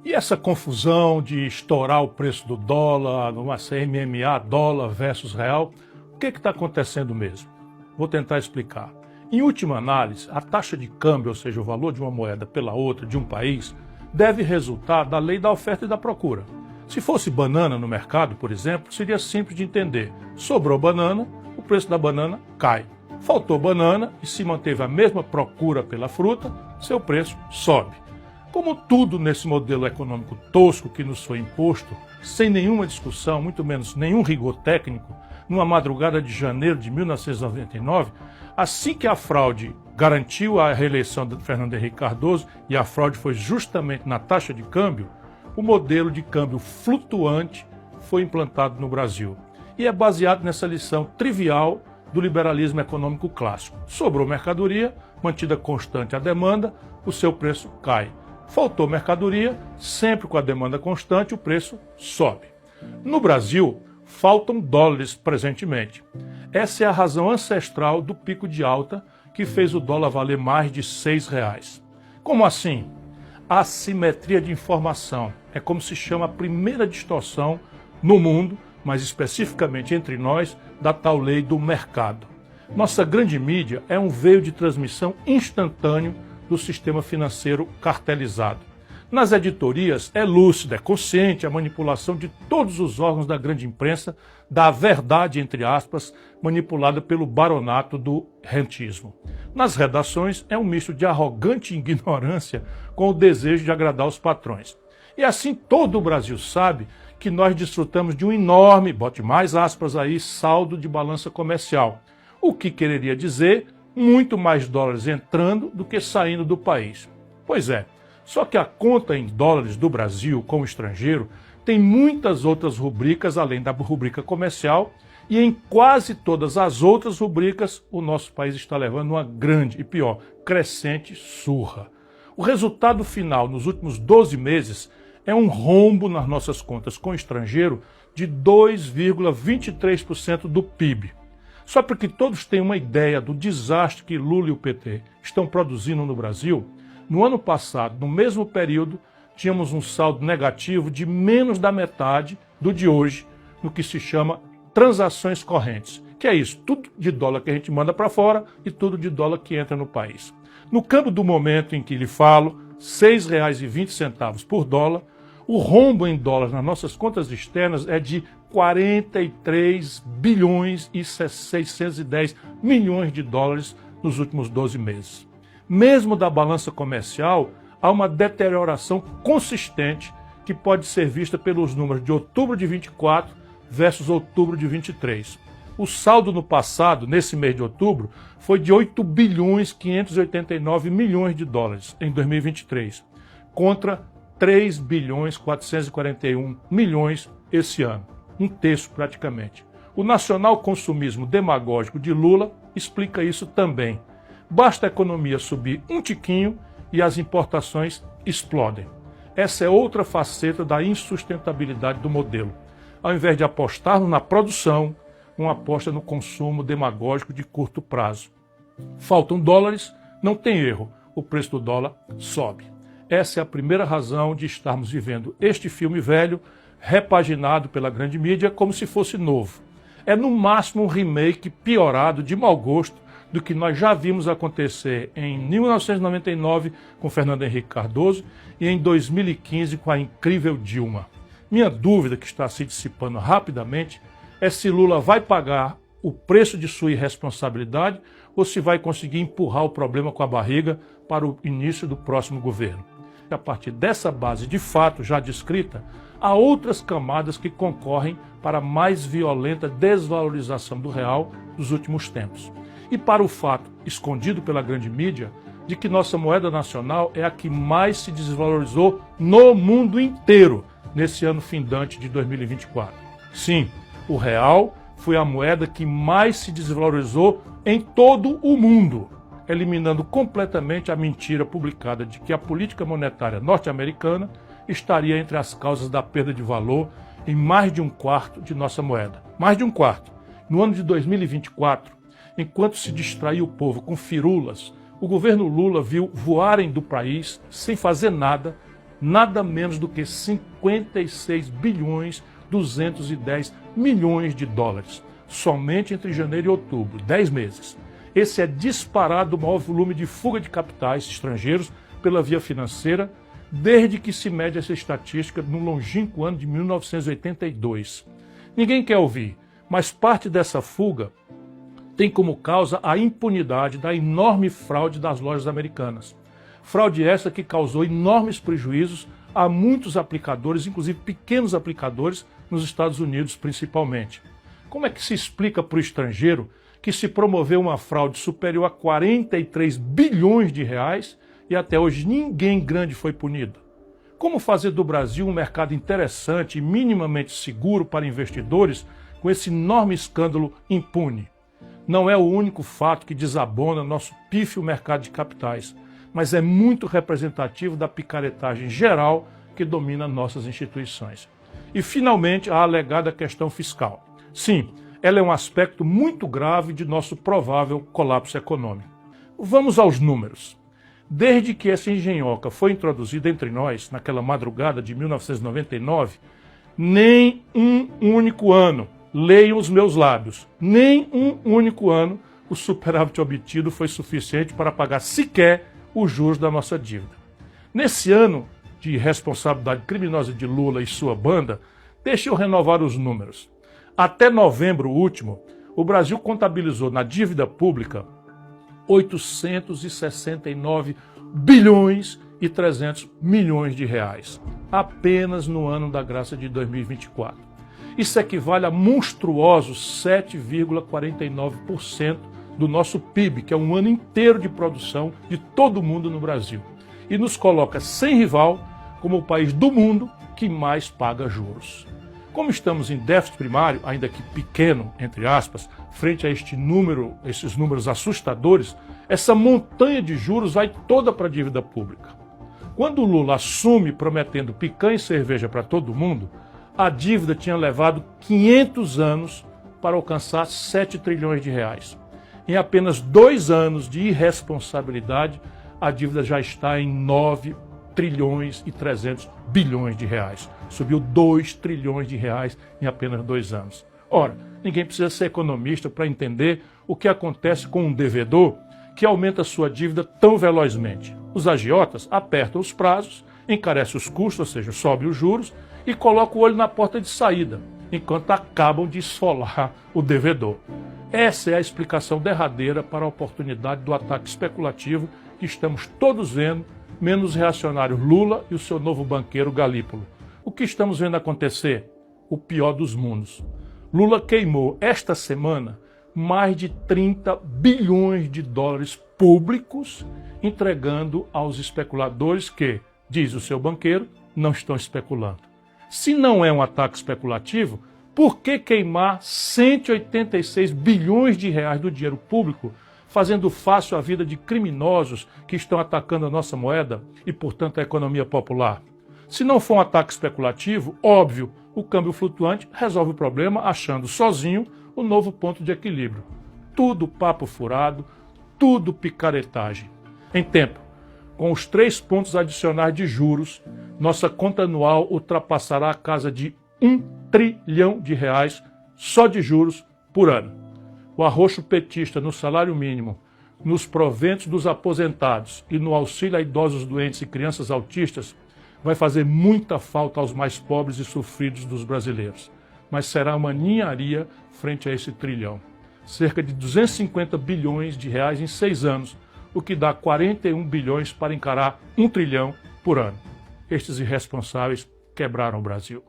E essa confusão de estourar o preço do dólar, numa CMMA, dólar versus real, o que está acontecendo mesmo? Vou tentar explicar. Em última análise, a taxa de câmbio, ou seja, o valor de uma moeda pela outra de um país, deve resultar da lei da oferta e da procura. Se fosse banana no mercado, por exemplo, seria simples de entender. Sobrou banana, o preço da banana cai. Faltou banana e se manteve a mesma procura pela fruta, seu preço sobe. Como tudo nesse modelo econômico tosco que nos foi imposto, sem nenhuma discussão, muito menos nenhum rigor técnico, numa madrugada de janeiro de 1999, assim que a fraude garantiu a reeleição de Fernando Henrique Cardoso, e a fraude foi justamente na taxa de câmbio, o modelo de câmbio flutuante foi implantado no Brasil. E é baseado nessa lição trivial do liberalismo econômico clássico. Sobrou mercadoria, mantida constante a demanda, o seu preço cai. Faltou mercadoria, sempre com a demanda constante, o preço sobe. No Brasil, faltam dólares presentemente. Essa é a razão ancestral do pico de alta que fez o dólar valer mais de R$6. Como assim? Assimetria de informação. É como se chama a primeira distorção no mundo, mas especificamente entre nós, da tal lei do mercado. Nossa grande mídia é um veio de transmissão instantâneo do sistema financeiro cartelizado. Nas editorias é lúcida, é consciente a manipulação de todos os órgãos da grande imprensa da verdade, entre aspas, manipulada pelo baronato do rentismo. Nas redações é um misto de arrogante ignorância com o desejo de agradar os patrões. E assim todo o Brasil sabe que nós desfrutamos de um enorme, bote mais aspas aí, saldo de balança comercial. O que quereria dizer muito mais dólares entrando do que saindo do país. Pois é, só que a conta em dólares do Brasil com o estrangeiro tem muitas outras rubricas além da rubrica comercial e em quase todas as outras rubricas o nosso país está levando uma grande e pior, crescente surra. O resultado final nos últimos 12 meses é um rombo nas nossas contas com o estrangeiro de 2,23% do PIB. Só para que todos tenham uma ideia do desastre que Lula e o PT estão produzindo no Brasil, no ano passado, no mesmo período, tínhamos um saldo negativo de menos da metade do de hoje, no que se chama transações correntes, que é isso, tudo de dólar que a gente manda para fora e tudo de dólar que entra no país. No câmbio do momento em que lhe falo, R$ 6,20 por dólar, o rombo em dólares nas nossas contas externas é de 43 bilhões e 610 milhões de dólares nos últimos 12 meses. Mesmo da balança comercial, há uma deterioração consistente que pode ser vista pelos números de outubro de 24 versus outubro de 23. O saldo no passado, nesse mês de outubro, foi de 8 bilhões 589 milhões de dólares em 2023, contra 3 bilhões 441 milhões esse ano. Um terço praticamente. O nacional consumismo demagógico de Lula explica isso também. Basta a economia subir um tiquinho e as importações explodem. Essa é outra faceta da insustentabilidade do modelo. Ao invés de apostarmos na produção, uma aposta no consumo demagógico de curto prazo. Faltam dólares, não tem erro, o preço do dólar sobe. Essa é a primeira razão de estarmos vivendo este filme velho, repaginado pela grande mídia como se fosse novo. É no máximo um remake piorado de mau gosto do que nós já vimos acontecer em 1999 com Fernando Henrique Cardoso e em 2015 com a incrível Dilma. Minha dúvida, que está se dissipando rapidamente, é se Lula vai pagar o preço de sua irresponsabilidade ou se vai conseguir empurrar o problema com a barriga para o início do próximo governo. E a partir dessa base de fato já descrita, há outras camadas que concorrem para a mais violenta desvalorização do real dos últimos tempos. E para o fato, escondido pela grande mídia, de que nossa moeda nacional é a que mais se desvalorizou no mundo inteiro nesse ano findante de 2024. Sim, o real foi a moeda que mais se desvalorizou em todo o mundo, eliminando completamente a mentira publicada de que a política monetária norte-americana estaria entre as causas da perda de valor em mais de um quarto de nossa moeda. Mais de um quarto. No ano de 2024, enquanto se distraía o povo com firulas, o governo Lula viu voarem do país, sem fazer nada, nada menos do que 56 bilhões 210 milhões de dólares, somente entre janeiro e outubro, 10 meses. Esse é disparado o maior volume de fuga de capitais estrangeiros pela via financeira, desde que se mede essa estatística no longínquo ano de 1982. Ninguém quer ouvir, mas parte dessa fuga tem como causa a impunidade da enorme fraude das lojas americanas. Fraude essa que causou enormes prejuízos a muitos aplicadores, inclusive pequenos aplicadores, nos Estados Unidos principalmente. Como é que se explica para o estrangeiro que se promoveu uma fraude superior a 43 bilhões de reais e até hoje ninguém grande foi punido? Como fazer do Brasil um mercado interessante e minimamente seguro para investidores com esse enorme escândalo impune? Não é o único fato que desabona nosso pífio mercado de capitais, mas é muito representativo da picaretagem geral que domina nossas instituições. E, finalmente, a alegada questão fiscal. Sim, ela é um aspecto muito grave de nosso provável colapso econômico. Vamos aos números. Desde que essa engenhoca foi introduzida entre nós, naquela madrugada de 1999, nem um único ano, leiam os meus lábios, nem um único ano o superávit obtido foi suficiente para pagar sequer os juros da nossa dívida. Nesse ano de responsabilidade criminosa de Lula e sua banda, deixe eu renovar os números. Até novembro último, o Brasil contabilizou na dívida pública 869 bilhões e 300 milhões de reais, apenas no ano da graça de 2024. Isso equivale a monstruosos 7,49% do nosso PIB, que é um ano inteiro de produção de todo mundo no Brasil. E nos coloca sem rival como o país do mundo que mais paga juros. Como estamos em déficit primário, ainda que pequeno, entre aspas, frente a esses números assustadores, essa montanha de juros vai toda para a dívida pública. Quando o Lula assume prometendo picanha e cerveja para todo mundo, a dívida tinha levado 500 anos para alcançar 7 trilhões de reais. Em apenas 2 anos de irresponsabilidade, a dívida já está em 9 trilhões e 300 bilhões de reais. Subiu 2 trilhões de reais em apenas 2 anos. Ora, ninguém precisa ser economista para entender o que acontece com um devedor que aumenta sua dívida tão velozmente. Os agiotas apertam os prazos, encarecem os custos, ou seja, sobe os juros, e colocam o olho na porta de saída, enquanto acabam de esfolar o devedor. Essa é a explicação derradeira para a oportunidade do ataque especulativo que estamos todos vendo, menos os reacionários Lula e o seu novo banqueiro Galípolo. O que estamos vendo acontecer? O pior dos mundos. Lula queimou esta semana mais de 30 bilhões de dólares públicos, entregando aos especuladores que, diz o seu banqueiro, não estão especulando. Se não é um ataque especulativo, por que queimar 186 bilhões de reais do dinheiro público, fazendo fácil a vida de criminosos que estão atacando a nossa moeda e, portanto, a economia popular? Se não for um ataque especulativo, óbvio, o câmbio flutuante resolve o problema achando sozinho o novo ponto de equilíbrio. Tudo papo furado, tudo picaretagem. Em tempo, com os 3 pontos adicionais de juros, nossa conta anual ultrapassará a casa de 1 trilhão de reais só de juros por ano. O arroxo petista no salário mínimo, nos proventos dos aposentados e no auxílio a idosos doentes e crianças autistas vai fazer muita falta aos mais pobres e sofridos dos brasileiros. Mas será uma ninharia frente a esse trilhão. Cerca de 250 bilhões de reais em 6 anos, o que dá 41 bilhões para encarar 1 trilhão por ano. Estes irresponsáveis quebraram o Brasil.